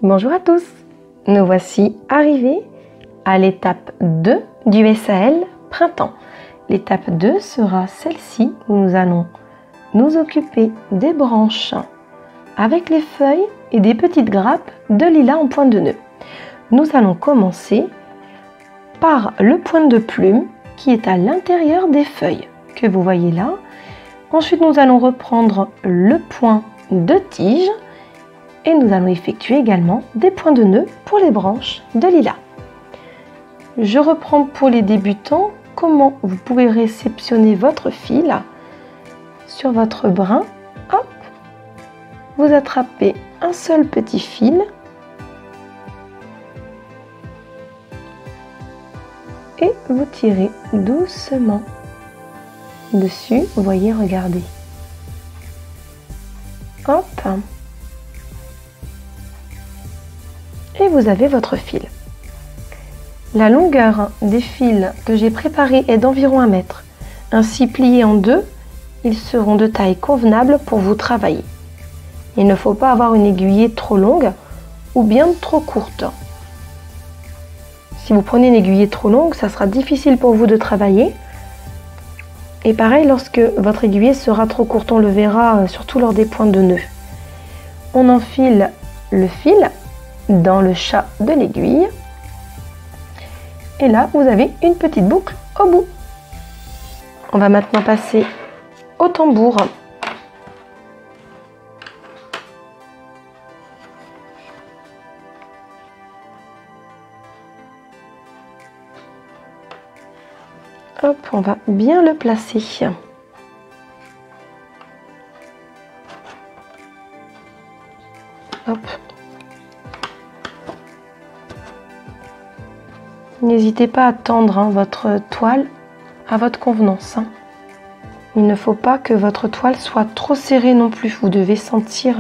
Bonjour à tous, nous voici arrivés à l'étape 2 du SAL Printemps. L'étape 2 sera celle-ci où nous allons nous occuper des branches avec les feuilles et des petites grappes de lilas en pointe de nœud. Nous allons commencer par le point de plume qui est à l'intérieur des feuilles que vous voyez là. Ensuite, nous allons reprendre le point de tige et nous allons effectuer également des points de nœud pour les branches de lilas. Je reprends pour les débutants comment vous pouvez réceptionner votre fil sur votre brin. Hop, vous attrapez un seul petit fil et vous tirez doucement dessus. Vous voyez, regardez. Hop. Et vous avez votre fil. La longueur des fils que j'ai préparés est d'environ 1 mètre. Ainsi pliés en deux, ils seront de taille convenable pour vous travailler. Il ne faut pas avoir une aiguillette trop longue ou bien trop courte. Si vous prenez une aiguillette trop longue, ça sera difficile pour vous de travailler. Et pareil, lorsque votre aiguillette sera trop courte, on le verra surtout lors des points de nœud. On enfile le fil dans le chat de l'aiguille. Et là, vous avez une petite boucle au bout. On va maintenant passer au tambour. Hop, on va bien le placer. Hop. N'hésitez pas à tendre votre toile à votre convenance. Il ne faut pas que votre toile soit trop serrée non plus. Vous devez sentir...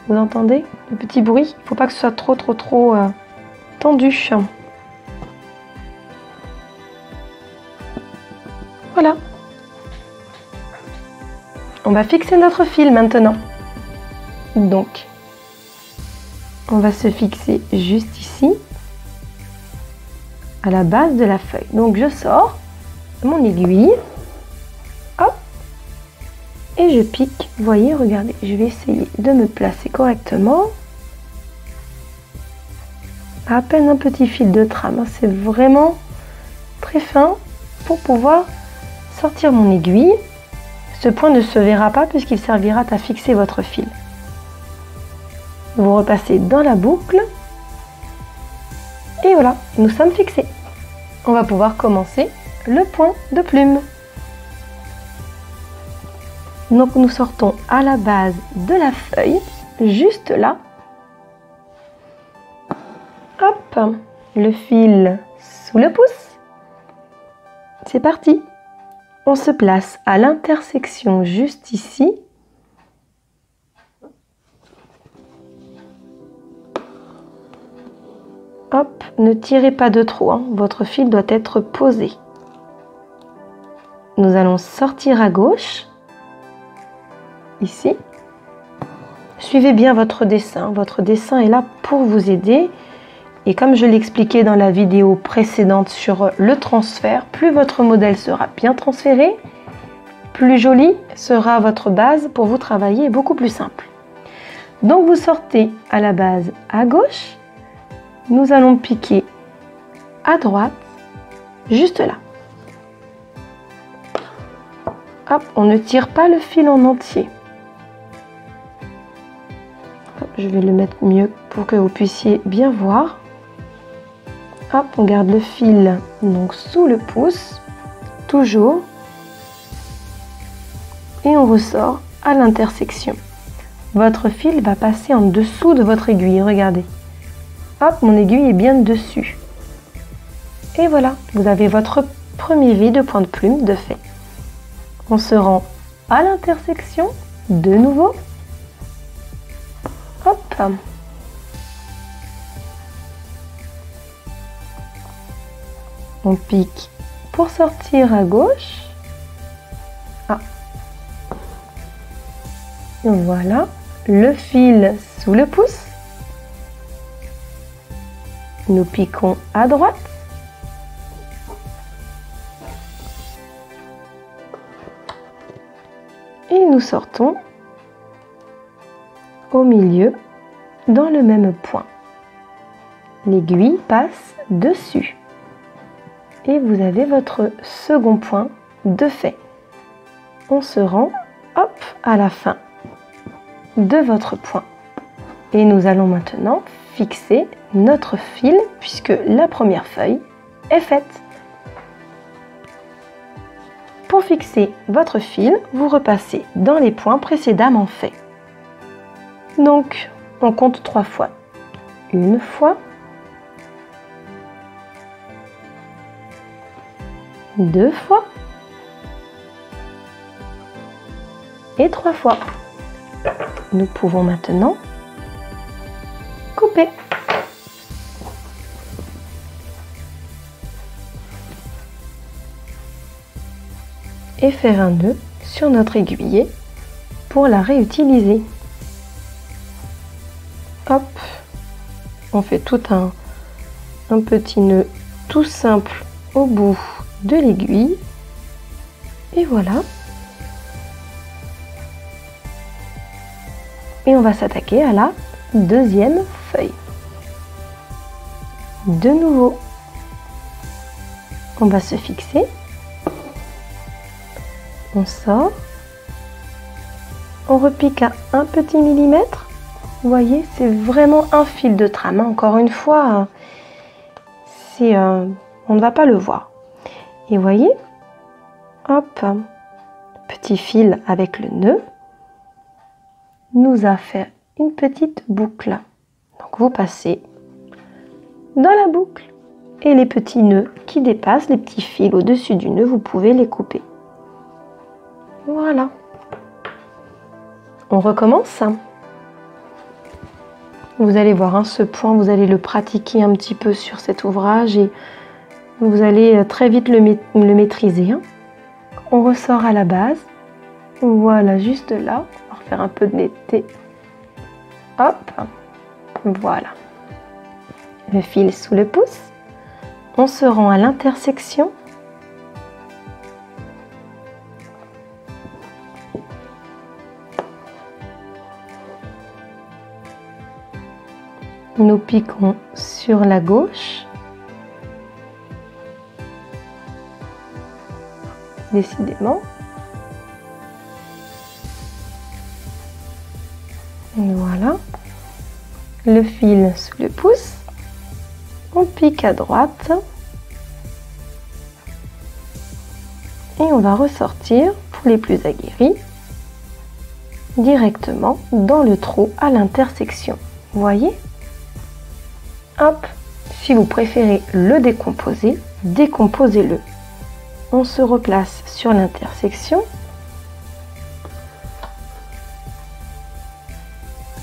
Vous entendez le petit bruit? Il ne faut pas que ce soit trop tendu. Voilà. On va fixer notre fil maintenant. Donc, on va se fixer juste ici, à la base de la feuille. Donc, je sors mon aiguille, hop, et je pique. Vous voyez, regardez, je vais essayer de me placer correctement. À peine un petit fil de trame, c'est vraiment très fin pour pouvoir sortir mon aiguille. Ce point ne se verra pas puisqu'il servira à fixer votre fil. Vous repassez dans la boucle et voilà, nous sommes fixés. On va pouvoir commencer le point de plume. Donc nous sortons à la base de la feuille, juste là. Hop, le fil sous le pouce. C'est parti. On se place à l'intersection juste ici. Hop, ne tirez pas de trop, votre fil doit être posé. Nous allons sortir à gauche, ici. Suivez bien votre dessin est là pour vous aider. Et comme je l'expliquais dans la vidéo précédente sur le transfert, plus votre modèle sera bien transféré, plus joli sera votre base pour vous travailler et beaucoup plus simple. Donc vous sortez à la base à gauche. Nous allons piquer à droite, juste là. Hop, on ne tire pas le fil en entier. Je vais le mettre mieux pour que vous puissiez bien voir. Hop, on garde le fil donc sous le pouce, toujours. Et on ressort à l'intersection. Votre fil va passer en dessous de votre aiguille, regardez. Hop, mon aiguille est bien dessus. Et voilà, vous avez votre premier V de point de plume de fait. On se rend à l'intersection, de nouveau. Hop. On pique pour sortir à gauche. Ah. Voilà, le fil sous le pouce. Nous piquons à droite. Et nous sortons au milieu dans le même point. L'aiguille passe dessus. Et vous avez votre second point de fait. On se rend, hop, à la fin de votre point. Et nous allons maintenant fixer notre fil puisque la première feuille est faite. Pour fixer votre fil, vous repassez dans les points précédemment faits. Donc, on compte 3 fois. Une fois, 2 fois et 3 fois. Nous pouvons maintenant couper. Et faire un nœud sur notre aiguiller pour la réutiliser. Hop, on fait tout un petit nœud tout simple au bout de l'aiguille. Et voilà. Et on va s'attaquer à la deuxième feuille. De nouveau, on va se fixer. On sort. On repique à 1 petit millimètre. Vous voyez, c'est vraiment un fil de trame. Encore une fois, on ne va pas le voir. Et vous voyez, hop, petit fil avec le nœud nous a fait une petite boucle. Donc vous passez dans la boucle et les petits nœuds qui dépassent, les petits fils au-dessus du nœud, vous pouvez les couper. Voilà. On recommence. Vous allez voir, ce point, vous allez le pratiquer un petit peu sur cet ouvrage et vous allez très vite le maîtriser. On ressort à la base. Voilà, juste là. On va refaire un peu de netteté. Hop, voilà. Le fil sous le pouce. On se rend à l'intersection. Nous piquons sur la gauche. Décidément. Et voilà. Le fil sous le pouce. On pique à droite. Et on va ressortir, pour les plus aguerris, directement dans le trou à l'intersection. Vous voyez ? Hop, si vous préférez le décomposer, décomposez-le. On se replace sur l'intersection.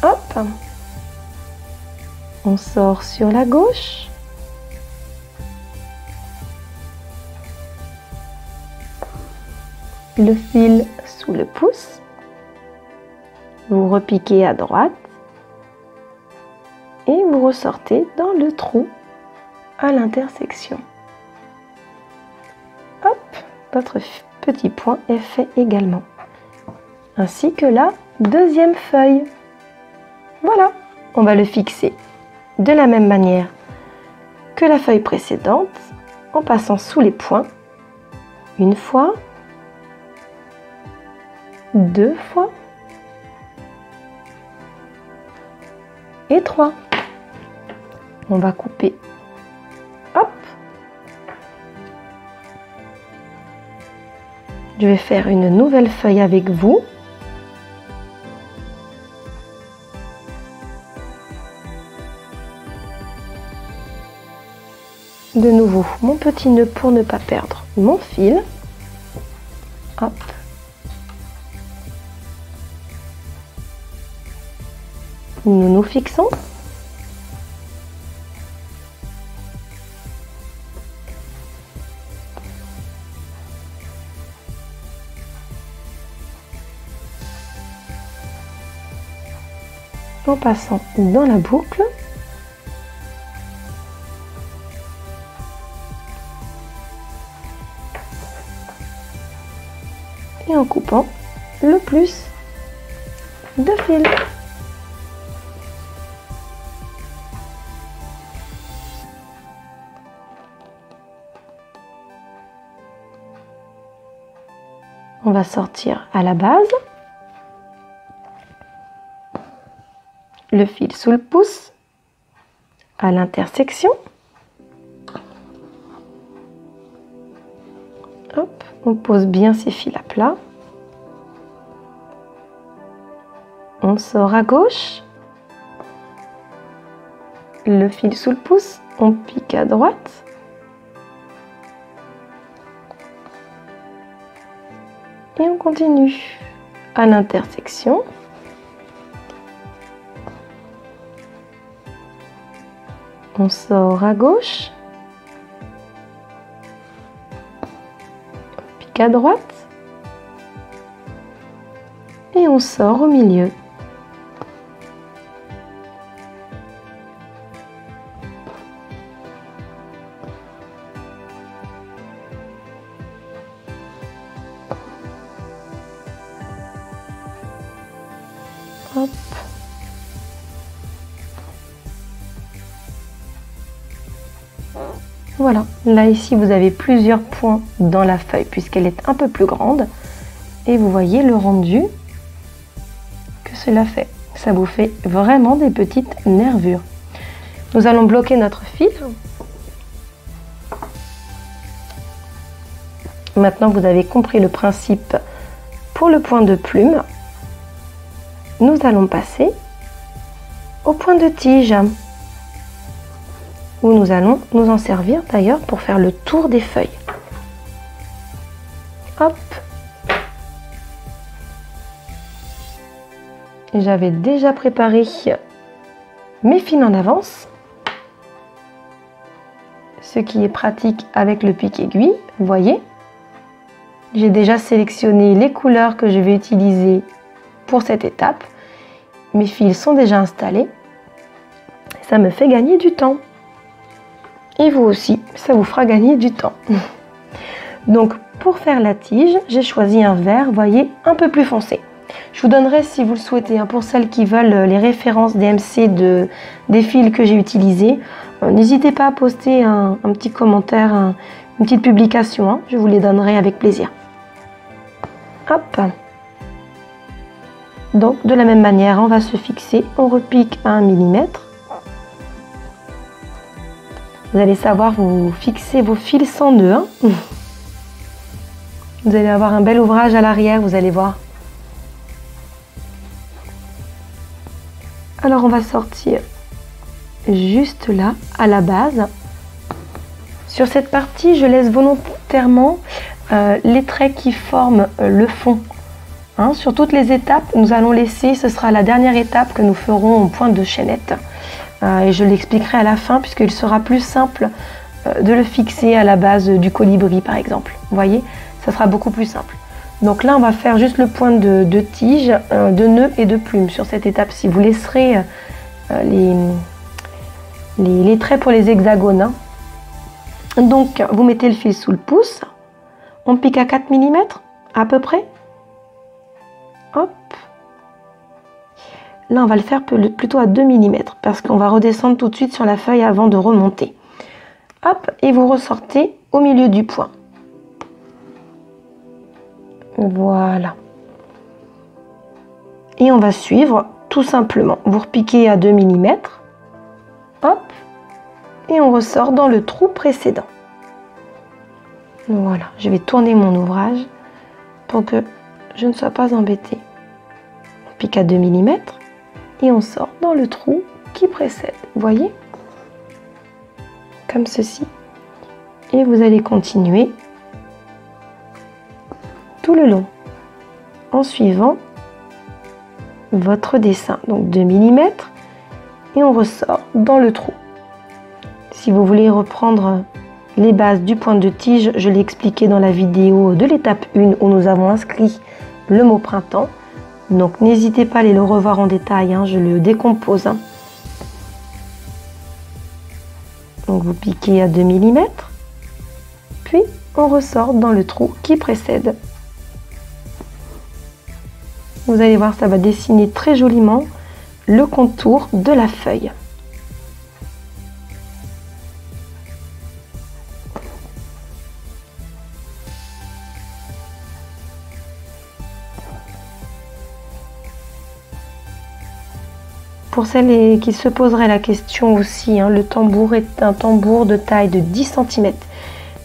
Hop, on sort sur la gauche. Le fil sous le pouce. Vous repiquez à droite. Et vous ressortez dans le trou à l'intersection. Hop, votre petit point est fait également. Ainsi que la deuxième feuille. Voilà, on va le fixer de la même manière que la feuille précédente en passant sous les points. Une fois, 2 fois et 3. On va couper. Hop. Je vais faire une nouvelle feuille avec vous. De nouveau, mon petit nœud pour ne pas perdre mon fil. Hop. Nous nous fixons. en passant dans la boucle. Et en coupant le plus de fils. On va sortir à la base, le fil sous le pouce, à l'intersection. Hop, on pose bien ses fils à plat. On sort à gauche, le fil sous le pouce, on pique à droite. Et on continue à l'intersection. On sort à gauche. On pique à droite. Et on sort au milieu. Hop. Voilà, là ici vous avez plusieurs points dans la feuille puisqu'elle est un peu plus grande et vous voyez le rendu que cela fait. Ça vous fait vraiment des petites nervures. Nous allons bloquer notre fil. Maintenant vous avez compris le principe pour le point de plume. Nous allons passer au point de tige où nous allons nous en servir d'ailleurs pour faire le tour des feuilles. Hop. J'avais déjà préparé mes fils en avance, ce qui est pratique avec le pic-aiguille. Vous voyez, j'ai déjà sélectionné les couleurs que je vais utiliser pour cette étape. Mes fils sont déjà installés. Ça me fait gagner du temps. Et vous aussi, ça vous fera gagner du temps. Donc, pour faire la tige, j'ai choisi un vert, voyez, un peu plus foncé. Je vous donnerai, si vous le souhaitez, pour celles qui veulent les références DMC des fils que j'ai utilisés. N'hésitez pas à poster un petit commentaire, une petite publication. Je vous les donnerai avec plaisir. Hop. Donc, de la même manière, on va se fixer. On repique à 1 mm. Vous allez savoir, vous fixez vos fils sans nœud. Hein. Vous allez avoir un bel ouvrage à l'arrière, vous allez voir. Alors, on va sortir juste là, à la base. Sur cette partie, je laisse volontairement les traits qui forment le fond. Hein, sur toutes les étapes, nous allons laisser, ce sera la dernière étape que nous ferons au point de chaînette. Et je l'expliquerai à la fin puisqu'il sera plus simple de le fixer à la base du colibri par exemple. Vous voyez, ça sera beaucoup plus simple. Donc là, on va faire juste le point de tige, de nœud et de plume sur cette étape-ci. Vous laisserez les traits pour les hexagones. Hein. Donc, vous mettez le fil sous le pouce. On pique à 4 mm à peu près. Hop. Là, on va le faire plutôt à 2 mm parce qu'on va redescendre tout de suite sur la feuille avant de remonter. Hop, et vous ressortez au milieu du point. Voilà. Et on va suivre tout simplement. Vous repiquez à 2 mm. Hop. Et on ressort dans le trou précédent. Voilà. Je vais tourner mon ouvrage pour que je ne sois pas embêtée. On pique à 2 mm. Et on sort dans le trou qui précède. Vous voyez? Comme ceci. Et vous allez continuer tout le long en suivant votre dessin. Donc 2 mm et on ressort dans le trou. Si vous voulez reprendre les bases du point de tige, je l'ai expliqué dans la vidéo de l'étape 1 où nous avons inscrit le mot printemps. Donc n'hésitez pas à aller le revoir en détail, hein, je le décompose. Hein. Donc vous piquez à 2 mm, puis on ressort dans le trou qui précède. Vous allez voir, ça va dessiner très joliment le contour de la feuille. Pour celles qui se poseraient la question aussi, hein, le tambour est un tambour de taille de 10 cm,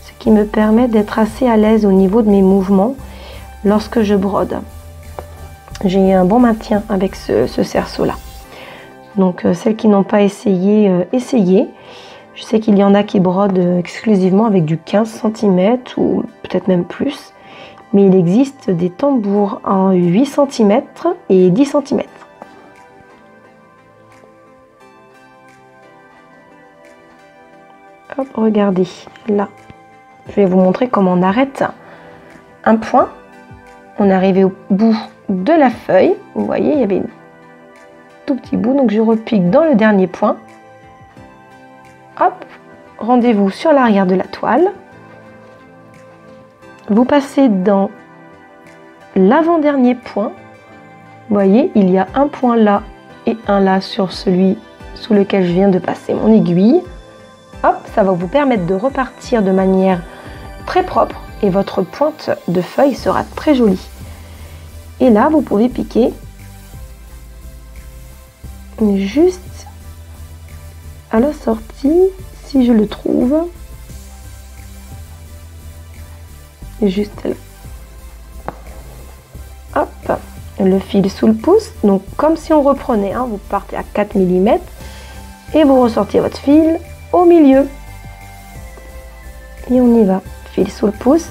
ce qui me permet d'être assez à l'aise au niveau de mes mouvements lorsque je brode. J'ai un bon maintien avec ce cerceau-là. Donc celles qui n'ont pas essayé, essayez. Je sais qu'il y en a qui brodent exclusivement avec du 15 cm ou peut-être même plus. Mais il existe des tambours en 8 cm et 10 cm. Hop, regardez, là, je vais vous montrer comment on arrête un point. On est arrivé au bout de la feuille. Vous voyez, il y avait un tout petit bout, donc je repique dans le dernier point. Hop, rendez-vous sur l'arrière de la toile. Vous passez dans l'avant-dernier point. Vous voyez, il y a un point là et un là sur celui sous lequel je viens de passer mon aiguille. Hop, ça va vous permettre de repartir de manière très propre et votre pointe de feuille sera très jolie. Et là, vous pouvez piquer juste à la sortie, si je le trouve, juste là. Hop, le fil sous le pouce, donc comme si on reprenait, hein, vous partez à 4 mm et vous ressortez votre fil au milieu. Et on y va, fil sous le pouce,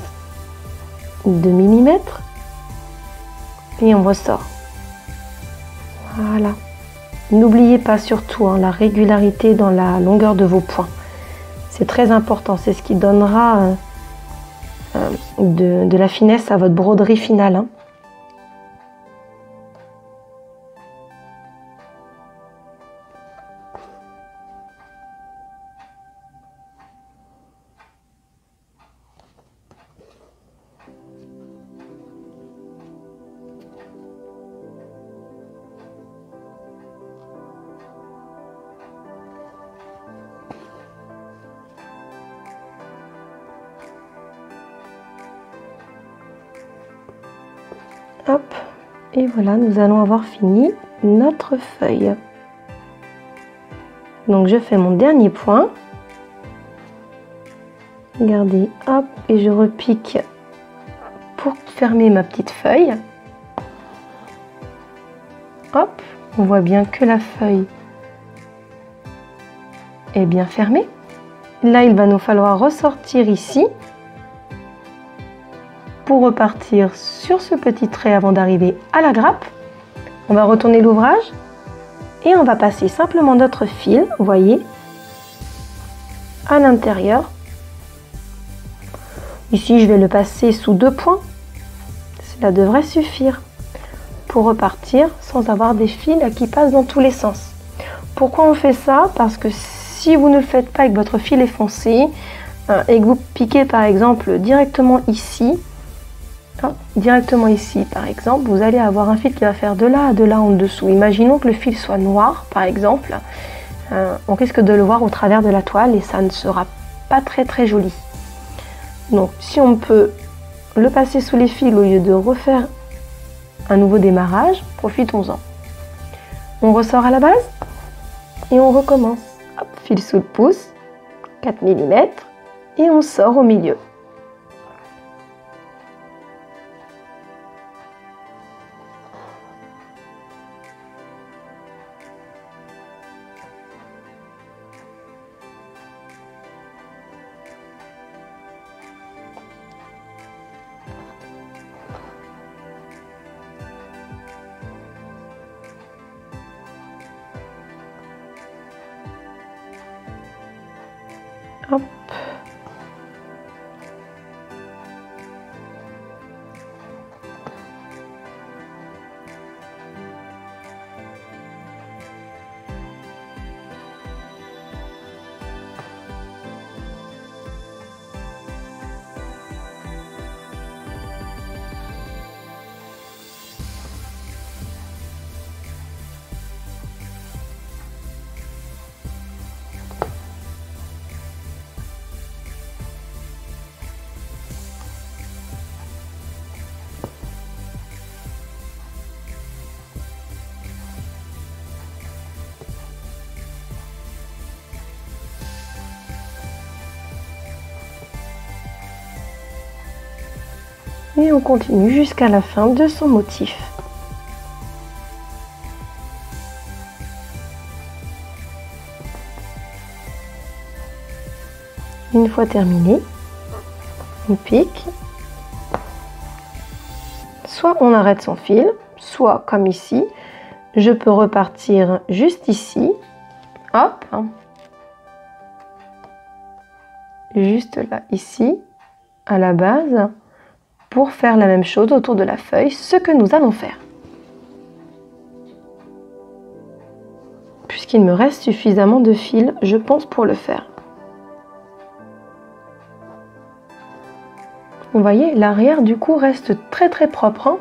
2 mm et on ressort. Voilà. N'oubliez pas surtout hein, la régularité dans la longueur de vos points. C'est très important, c'est ce qui donnera de la finesse à votre broderie finale. Hein. Hop, et voilà, nous allons avoir fini notre feuille. Donc je fais mon dernier point. Regardez, hop, et je repique pour fermer ma petite feuille. Hop, on voit bien que la feuille est bien fermée. Là, il va nous falloir ressortir ici pour repartir sur ce petit trait avant d'arriver à la grappe. On va retourner l'ouvrage et on va passer simplement notre fil, vous voyez, à l'intérieur. Ici, je vais le passer sous 2 points. Cela devrait suffire pour repartir sans avoir des fils qui passent dans tous les sens. Pourquoi on fait ça? Parce que si vous ne le faites pas et que votre fil est foncé et que vous piquez par exemple directement ici par exemple, vous allez avoir un fil qui va faire de là à de là en dessous. Imaginons que le fil soit noir par exemple, on risque de le voir au travers de la toile et ça ne sera pas très joli. Donc si on peut le passer sous les fils au lieu de refaire un nouveau démarrage, profitons-en. On ressort à la base et on recommence. Hop, fil sous le pouce, 4 mm et on sort au milieu. Hop. Et on continue jusqu'à la fin de son motif. Une fois terminé, on pique. Soit on arrête son fil, soit comme ici, je peux repartir juste ici, hop, juste là, ici, à la base, pour faire la même chose autour de la feuille, ce que nous allons faire. Puisqu'il me reste suffisamment de fil, je pense, pour le faire. Vous voyez, l'arrière du coup reste très propre, hein.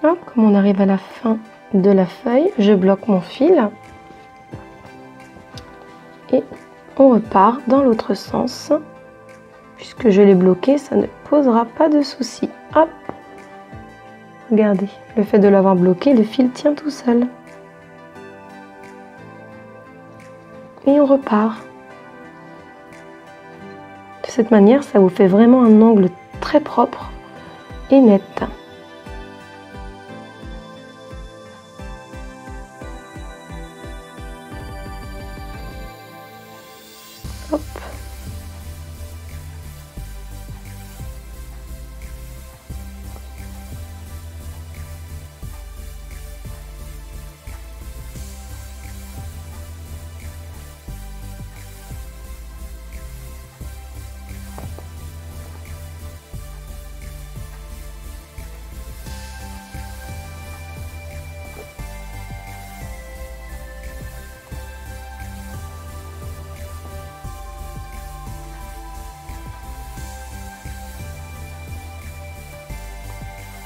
Hop, comme on arrive à la fin de la feuille, je bloque mon fil et on repart dans l'autre sens. Puisque je l'ai bloqué, ça ne posera pas de souci. Hop, regardez, le fait de l'avoir bloqué, le fil tient tout seul. Et on repart. De cette manière, ça vous fait vraiment un angle très propre et net. Hop.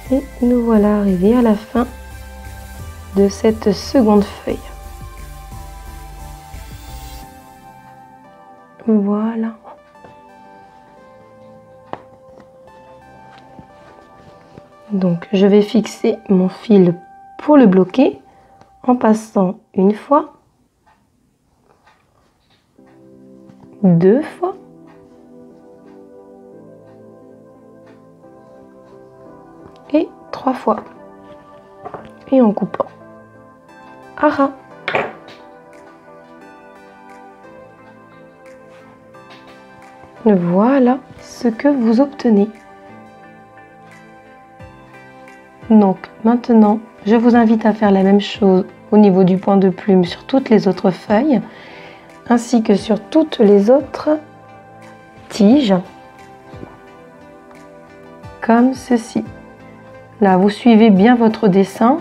Et nous voilà arrivés à la fin de cette seconde feuille. Voilà. Donc je vais fixer mon fil pour le bloquer en passant une fois, deux fois, et trois fois, et en coupant à ras. Voilà ce que vous obtenez. Donc maintenant, je vous invite à faire la même chose au niveau du point de plume sur toutes les autres feuilles, ainsi que sur toutes les autres tiges, comme ceci. Là, vous suivez bien votre dessin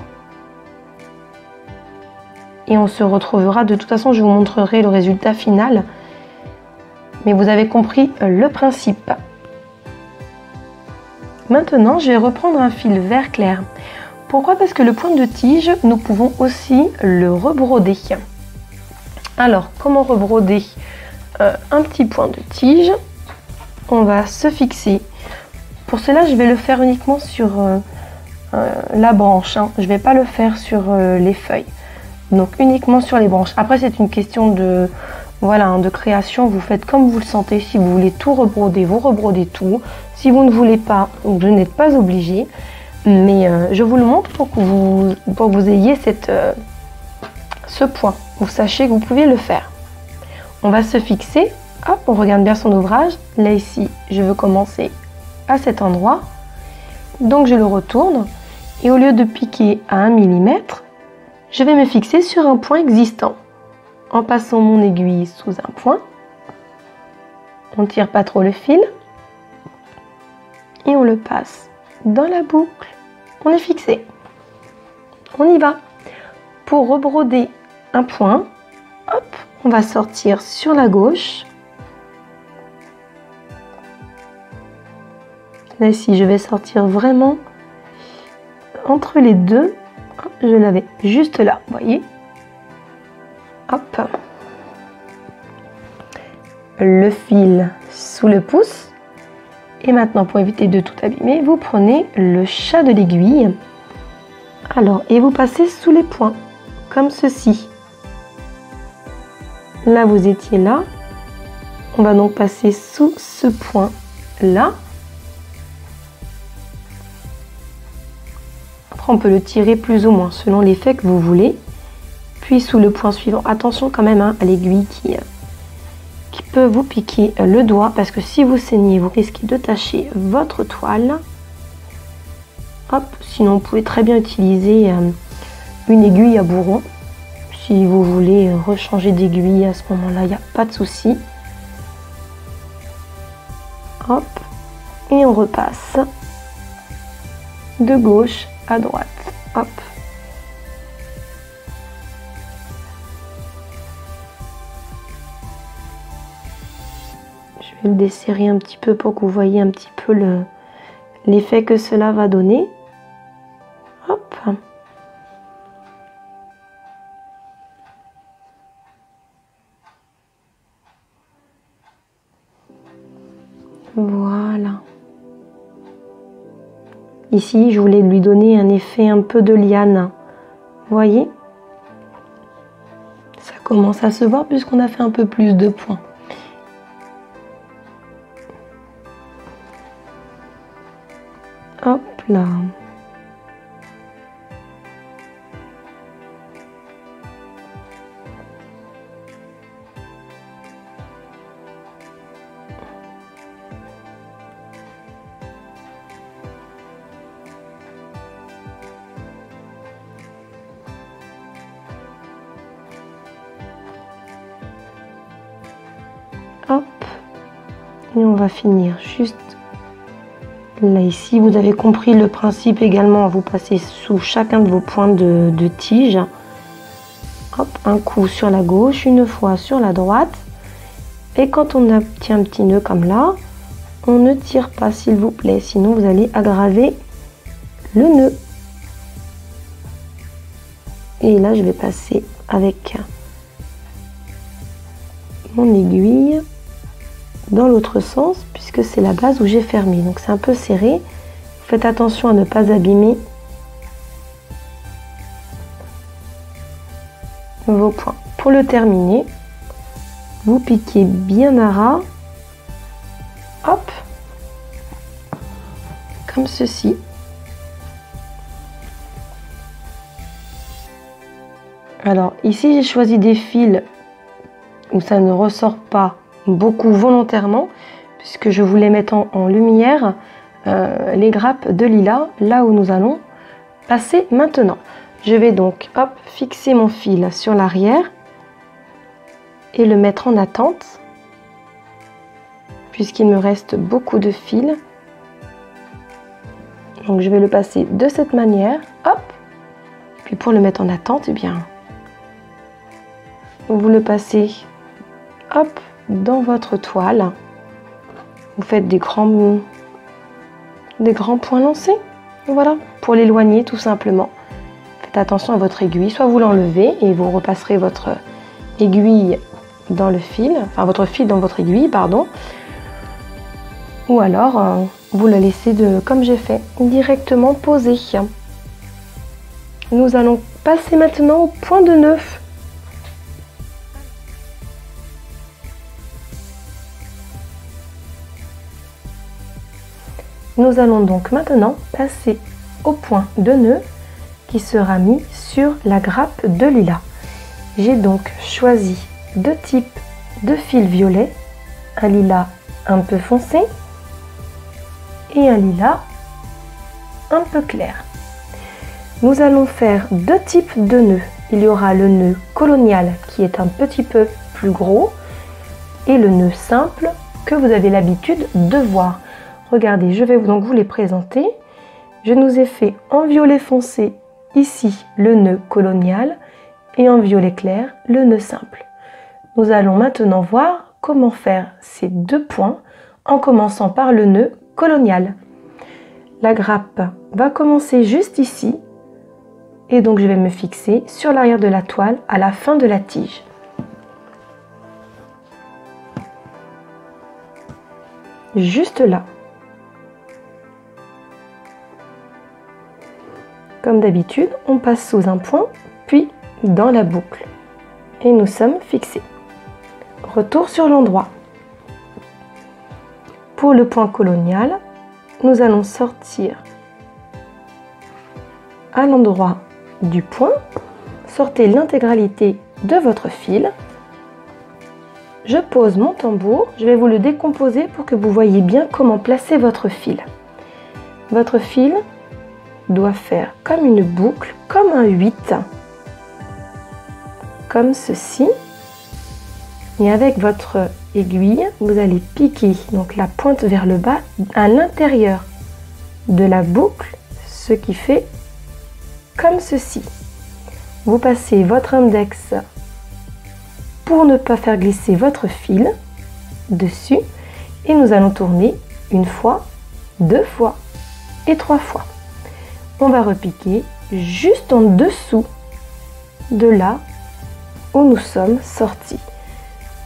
et on se retrouvera. De toute façon, je vous montrerai le résultat final, mais vous avez compris le principe. Maintenant, je vais reprendre un fil vert clair Pourquoi? Parce que le point de tige, nous pouvons aussi le rebroder. Alors, comment rebroder un petit point de tige? On va se fixer. Pour cela, je vais le faire uniquement sur la branche. Je ne vais pas le faire sur les feuilles. Donc uniquement sur les branches. Après, c'est une question de, voilà, de création. Vous faites comme vous le sentez. Si vous voulez tout rebroder, vous rebrodez tout. Si vous ne voulez pas, vous n'êtes pas obligé. Mais je vous le montre pour que vous ayez ce point. Vous sachiez que vous pouvez le faire. On va se fixer. Hop, on regarde bien son ouvrage. Là, ici, je veux commencer à cet endroit. Donc, je le retourne. Et au lieu de piquer à 1 mm, je vais me fixer sur un point existant. En passant mon aiguille sous un point. On ne tire pas trop le fil. Et on le passe dans la boucle. On est fixé. On y va. Pour rebroder un point, hop, on va sortir sur la gauche. Là, ici, je vais sortir vraiment entre les deux. Je l'avais juste là, vous voyez. Hop. Le fil sous le pouce. Et maintenant, pour éviter de tout abîmer, vous prenez le chat de l'aiguille. Alors, et vous passez sous les points, comme ceci. Là, vous étiez là. On va donc passer sous ce point-là. Après, on peut le tirer plus ou moins, selon l'effet que vous voulez. Puis, sous le point suivant. Attention quand même à l'aiguille qui peut vous piquer le doigt, parce que si vous saignez, vous risquez de tacher votre toile. Hop, sinon vous pouvez très bien utiliser une aiguille à bourron. Si vous voulez rechanger d'aiguille à ce moment-là, il n'y a pas de souci. Hop, et on repasse de gauche à droite. Hop. Je vais le desserrer un petit peu pour que vous voyez un petit peu l'effet que cela va donner. Hop. Voilà. Ici, je voulais lui donner un effet un peu de liane. Vous voyez? Ça commence à se voir puisqu'on a fait un peu plus de points. Hop là. Hop. Et on va finir juste là, ici. Vous avez compris le principe également. Vous passez sous chacun de vos points de tige. Hop, un coup sur la gauche, une fois sur la droite. Et quand on obtient un petit nœud comme là, on ne tire pas, s'il vous plaît. Sinon, vous allez aggraver le nœud. Et là, je vais passer avec mon aiguille dans l'autre sens, puisque c'est la base où j'ai fermé. Donc, c'est un peu serré. Faites attention à ne pas abîmer vos points. Pour le terminer, vous piquez bien à ras, hop, comme ceci. Alors ici, j'ai choisi des fils où ça ne ressort pas beaucoup volontairement, puisque je voulais mettre en lumière les grappes de lilas, là où nous allons passer maintenant. Je vais donc hop, fixer mon fil sur l'arrière et le mettre en attente, puisqu'il me reste beaucoup de fils. Donc je vais le passer de cette manière, hop, puis pour le mettre en attente, eh bien, vous le passez hop dans votre toile. Vous faites des grands points lancés. Voilà, pour l'éloigner tout simplement. Faites attention à votre aiguille, soit vous l'enlevez et vous repasserez votre aiguille dans le fil, enfin votre fil dans votre aiguille, pardon. Ou alors, vous le laissez comme j'ai fait, directement posé. Nous allons passer maintenant au point de nœud. Nous allons donc maintenant passer au point de nœud qui sera mis sur la grappe de lilas. J'ai donc choisi deux types de fils violets, un lilas un peu foncé et un lilas un peu clair. Nous allons faire deux types de nœuds. Il y aura le nœud colonial qui est un petit peu plus gros et le nœud simple que vous avez l'habitude de voir. Regardez, je vais donc vous les présenter. Je nous ai fait en violet foncé ici le nœud colonial et en violet clair le nœud simple. Nous allons maintenant voir comment faire ces deux points en commençant par le nœud colonial. La grappe va commencer juste ici et donc je vais me fixer sur l'arrière de la toile à la fin de la tige. Juste là. Comme d'habitude, on passe sous un point, puis dans la boucle. Et nous sommes fixés. Retour sur l'endroit. Pour le point colonial, nous allons sortir à l'endroit du point. Sortez l'intégralité de votre fil. Je pose mon tambour. Je vais vous le décomposer pour que vous voyez bien comment placer votre fil. Votre fil doit faire comme une boucle, comme un 8, comme ceci. Et avec votre aiguille, vous allez piquer donc la pointe vers le bas à l'intérieur de la boucle, ce qui fait comme ceci. Vous passez votre index pour ne pas faire glisser votre fil dessus et nous allons tourner une fois, deux fois et trois fois. On va repiquer juste en dessous de là où nous sommes sortis.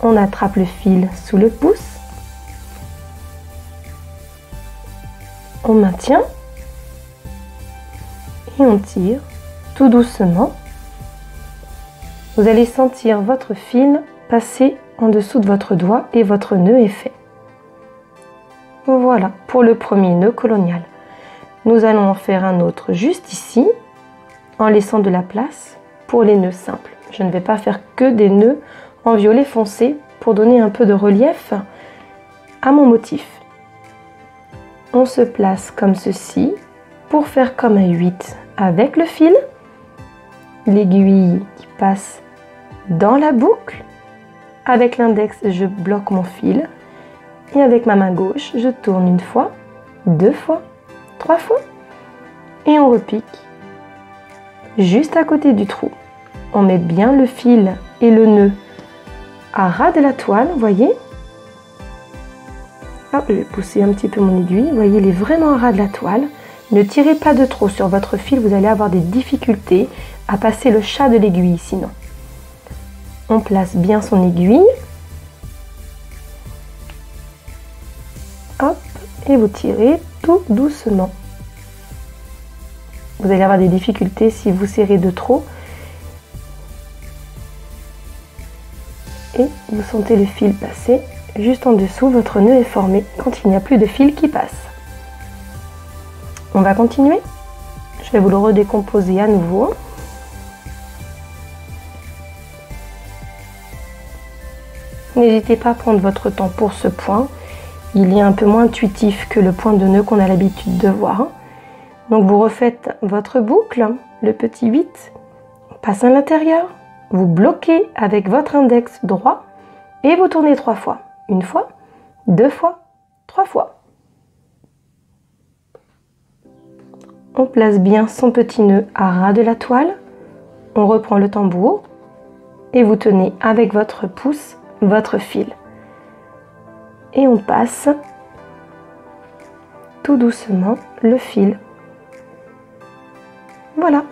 On attrape le fil sous le pouce, on maintient et on tire tout doucement. Vous allez sentir votre fil passer en dessous de votre doigt et votre nœud est fait. Voilà pour le premier nœud colonial. Nous allons en faire un autre juste ici, en laissant de la place pour les nœuds simples. Je ne vais pas faire que des nœuds en violet foncé pour donner un peu de relief à mon motif. On se place comme ceci pour faire comme un 8 avec le fil, l'aiguille qui passe dans la boucle. Avec l'index, je bloque mon fil et avec ma main gauche, je tourne une fois, deux fois, trois fois et on repique juste à côté du trou. On met bien le fil et le nœud à ras de la toile, voyez. Hop, je vais pousser un petit peu mon aiguille, vous voyez, il est vraiment à ras de la toile. Ne tirez pas de trop sur votre fil, vous allez avoir des difficultés à passer le chat de l'aiguille sinon. On place bien son aiguille. Hop, et vous tirez tout doucement. Vous allez avoir des difficultés si vous serrez de trop. Et vous sentez le fil passer juste en dessous, votre nœud est formé quand il n'y a plus de fil qui passe. On va continuer. Je vais vous le redécomposer à nouveau. N'hésitez pas à prendre votre temps pour ce point. Il est un peu moins intuitif que le point de nœud qu'on a l'habitude de voir. Donc vous refaites votre boucle, le petit 8, on passe à l'intérieur, vous bloquez avec votre index droit et vous tournez trois fois. Une fois, deux fois, trois fois. On place bien son petit nœud à ras de la toile. On reprend le tambour et vous tenez avec votre pouce votre fil. Et on passe tout doucement le fil Voilà.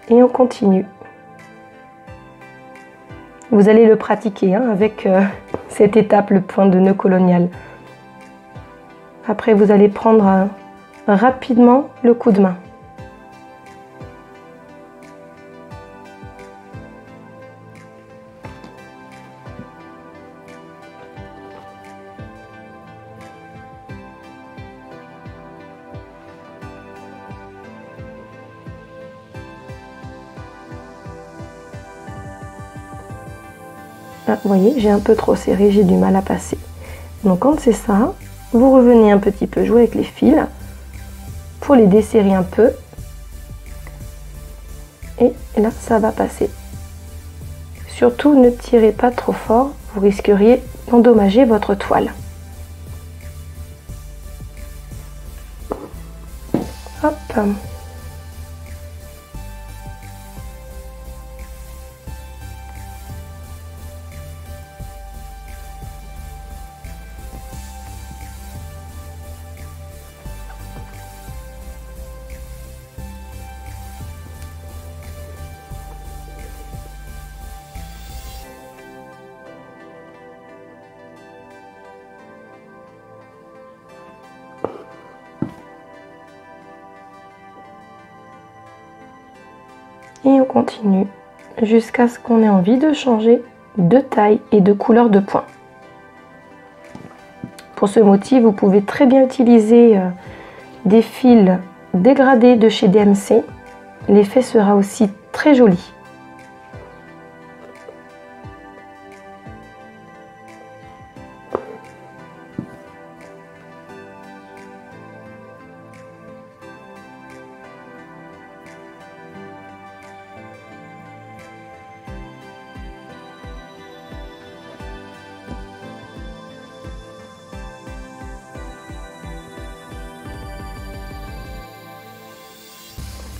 Et on continue. Vous allez le pratiquer hein, avec cette étape, le point de nœud colonial. Après, vous allez prendre rapidement le coup de main. Ah, vous voyez, j'ai un peu trop serré, j'ai du mal à passer. Donc quand c'est ça, vous revenez un petit peu jouer avec les fils pour les desserrer un peu. Et là, ça va passer. Surtout, ne tirez pas trop fort, vous risqueriez d'endommager votre toile. Hop. Et on continue jusqu'à ce qu'on ait envie de changer de taille et de couleur de point. Pour ce motif, vous pouvez très bien utiliser des fils dégradés de chez DMC. L'effet sera aussi très joli.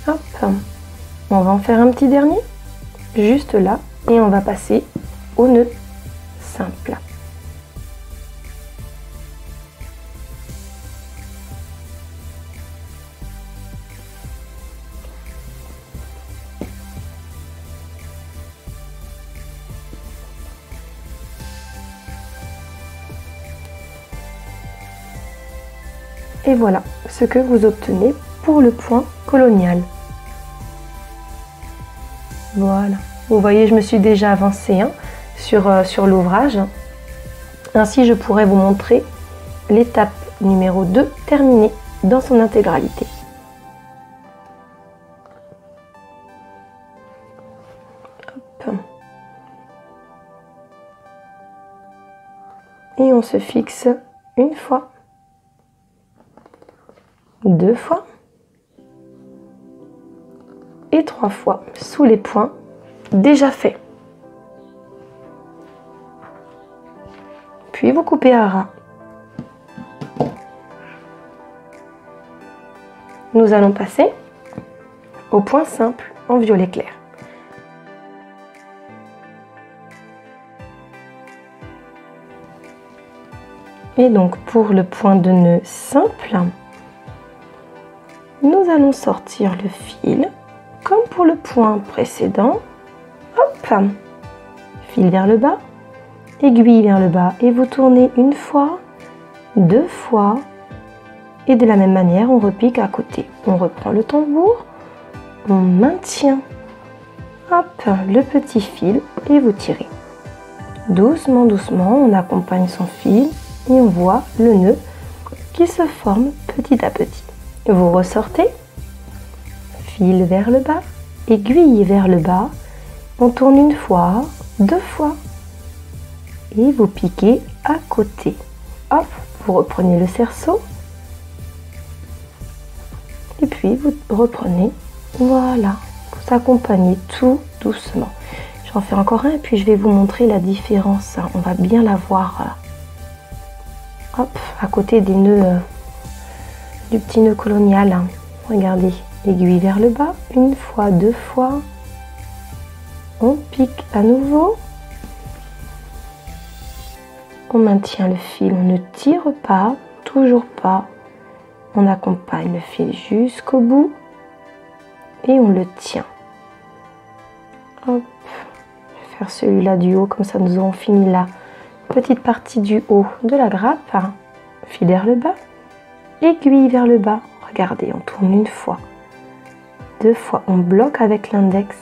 Hop. On va en faire un petit dernier, juste là, et on va passer au nœud simple. Et voilà ce que vous obtenez pour le point colonial. Voilà, vous voyez, je me suis déjà avancée hein, sur l'ouvrage. Ainsi, je pourrais vous montrer l'étape numéro 2 terminée dans son intégralité. Hop. Et on se fixe une fois, deux fois et trois fois sous les points déjà faits. Puis vous coupez à ras. Nous allons passer au point simple en violet clair. Et donc pour le point de nœud simple, nous allons sortir le fil comme pour le point précédent. Hop, fil vers le bas, aiguille vers le bas et vous tournez une fois, deux fois et de la même manière on repique à côté. On reprend le tambour, on maintient hop, le petit fil et vous tirez. Doucement, doucement, on accompagne son fil et on voit le nœud qui se forme petit à petit. Vous ressortez, fil vers le bas, aiguille vers le bas, on tourne une fois, deux fois et vous piquez à côté. Hop, vous reprenez le cerceau et puis vous reprenez, voilà, vous accompagnez tout doucement. J'en fais encore un et puis je vais vous montrer la différence, on va bien la voir. Hop, à côté des nœuds, du petit nœud colonial. Regardez, aiguille vers le bas, une fois, deux fois. On pique à nouveau. On maintient le fil, on ne tire pas, toujours pas. On accompagne le fil jusqu'au bout et on le tient. Hop. Je vais faire celui-là du haut, comme ça nous aurons fini la petite partie du haut de la grappe. Fil vers le bas, aiguille vers le bas. Regardez, on tourne une fois, deux fois, on bloque avec l'index.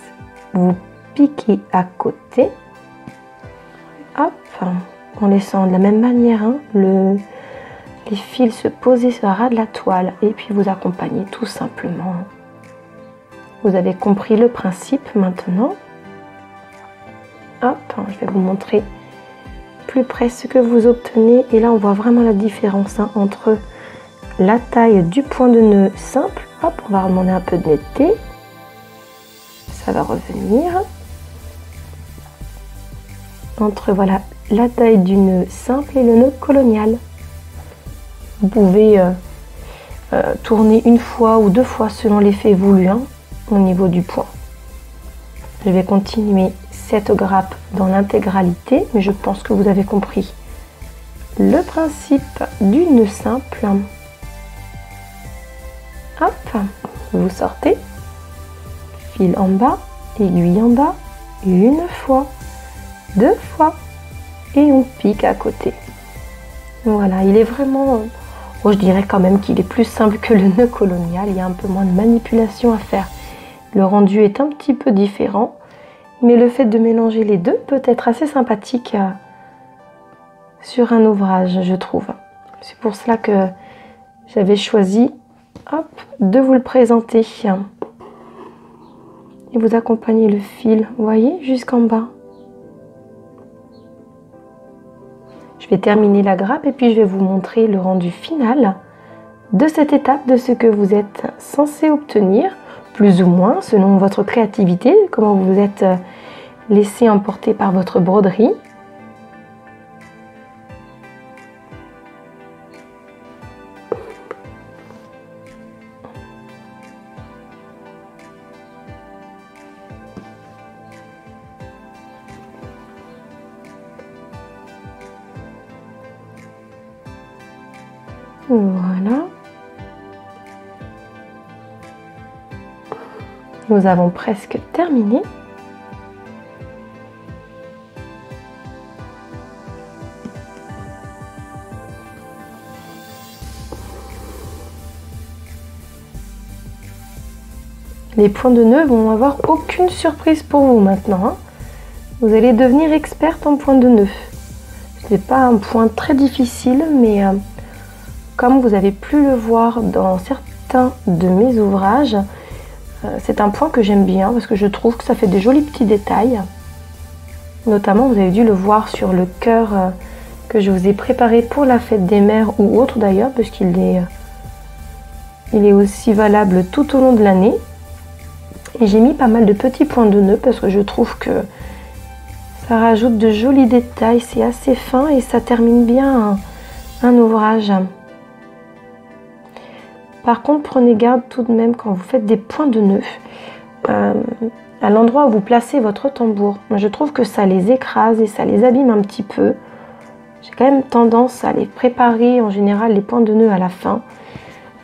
Vous piquez à côté. Hop, en laissant de la même manière les fils se poser sur le ras de la toile et puis vous accompagnez tout simplement. Vous avez compris le principe maintenant. Hop, je vais vous montrer plus près ce que vous obtenez et là on voit vraiment la différence entre la taille du point de nœud simple. Hop, on va demander un peu de netteté. Ça va revenir. Entre voilà la taille du nœud simple et le nœud colonial. Vous pouvez tourner une fois ou deux fois selon l'effet voulu au niveau du point. Je vais continuer cette grappe dans l'intégralité, mais je pense que vous avez compris le principe du nœud simple. Hop, vous sortez, fil en bas, aiguille en bas, une fois, deux fois, et on pique à côté. Voilà, il est vraiment, je dirais quand même qu'il est plus simple que le nœud colonial, il y a un peu moins de manipulation à faire. Le rendu est un petit peu différent, mais le fait de mélanger les deux peut être assez sympathique sur un ouvrage, je trouve. C'est pour cela que j'avais choisi de vous le présenter. Et vous accompagnez le fil, vous voyez, jusqu'en bas. Je vais terminer la grappe et puis je vais vous montrer le rendu final de cette étape, de ce que vous êtes censé obtenir, plus ou moins, selon votre créativité, comment vous vous êtes laissé emporter par votre broderie. Voilà. Nous avons presque terminé. Les points de nœud vont avoir aucune surprise pour vous maintenant. Vous allez devenir experte en points de nœud. Ce n'est pas un point très difficile, mais comme vous avez pu le voir dans certains de mes ouvrages, c'est un point que j'aime bien parce que je trouve que ça fait des jolis petits détails. Notamment, vous avez dû le voir sur le cœur que je vous ai préparé pour la fête des mères ou autre d'ailleurs, parce qu'il est aussi valable tout au long de l'année. Et j'ai mis pas mal de petits points de nœud parce que je trouve que ça rajoute de jolis détails, c'est assez fin et ça termine bien un ouvrage. Par contre, prenez garde tout de même quand vous faites des points de nœud à l'endroit où vous placez votre tambour. Moi, je trouve que ça les écrase et ça les abîme un petit peu. J'ai quand même tendance à les préparer en général les points de nœud à la fin.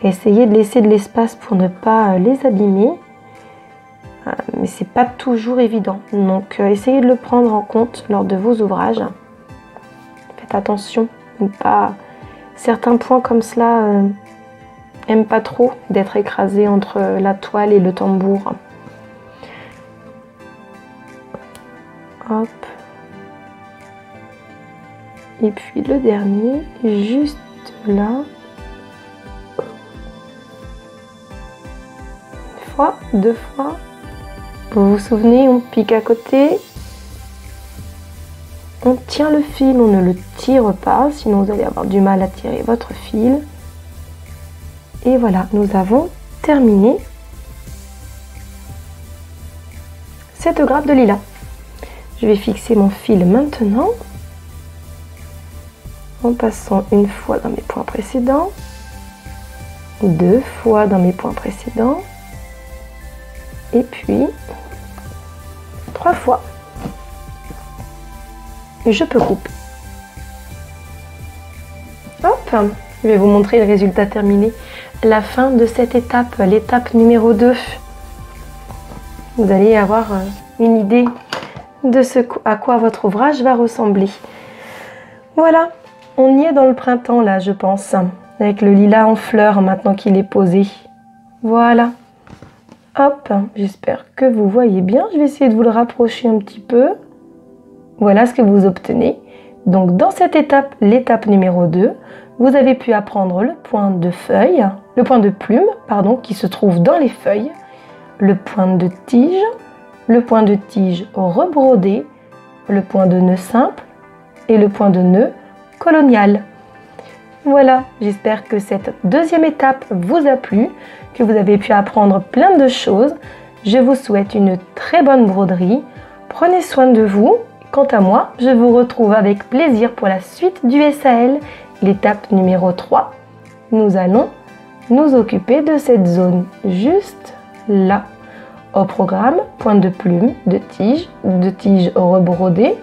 Essayez de laisser de l'espace pour ne pas les abîmer. Mais c'est pas toujours évident. Donc, essayez de le prendre en compte lors de vos ouvrages. Faites attention, pas certains points comme cela n'aiment pas trop d'être écrasés entre la toile et le tambour. Hop. Et puis le dernier, juste là. Une fois, deux fois. Vous vous souvenez, on pique à côté. On tient le fil, on ne le tire pas, sinon vous allez avoir du mal à tirer votre fil. Et voilà, nous avons terminé cette grappe de lilas. Je vais fixer mon fil maintenant en passant une fois dans mes points précédents, deux fois dans mes points précédents et puis trois fois. Et je peux couper. Hop, je vais vous montrer le résultat terminé. La fin de cette étape, l'étape numéro 2. Vous allez avoir une idée de ce à quoi votre ouvrage va ressembler. Voilà, on y est dans le printemps là, je pense, avec le lilas en fleurs maintenant qu'il est posé. Voilà. Hop, j'espère que vous voyez bien. Je vais essayer de vous le rapprocher un petit peu. Voilà ce que vous obtenez. Donc dans cette étape, l'étape numéro 2, vous avez pu apprendre le point de feuille, le point de plume, pardon, qui se trouve dans les feuilles, le point de tige rebrodé, le point de nœud simple et le point de nœud colonial. Voilà, j'espère que cette deuxième étape vous a plu, que vous avez pu apprendre plein de choses. Je vous souhaite une très bonne broderie. Prenez soin de vous. Quant à moi, je vous retrouve avec plaisir pour la suite du SAL, l'étape numéro 3. Nous allons nous occuper de cette zone juste là. Au programme, point de plume, de tige rebrodée,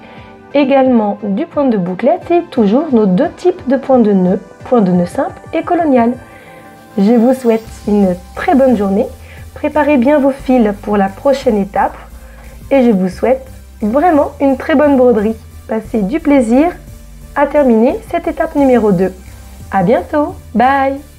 également du point de bouclette et toujours nos deux types de point de nœud simple et colonial. Je vous souhaite une très bonne journée. Préparez bien vos fils pour la prochaine étape et je vous souhaite vraiment une très bonne broderie. Passez du plaisir à terminer cette étape numéro 2. À bientôt. Bye.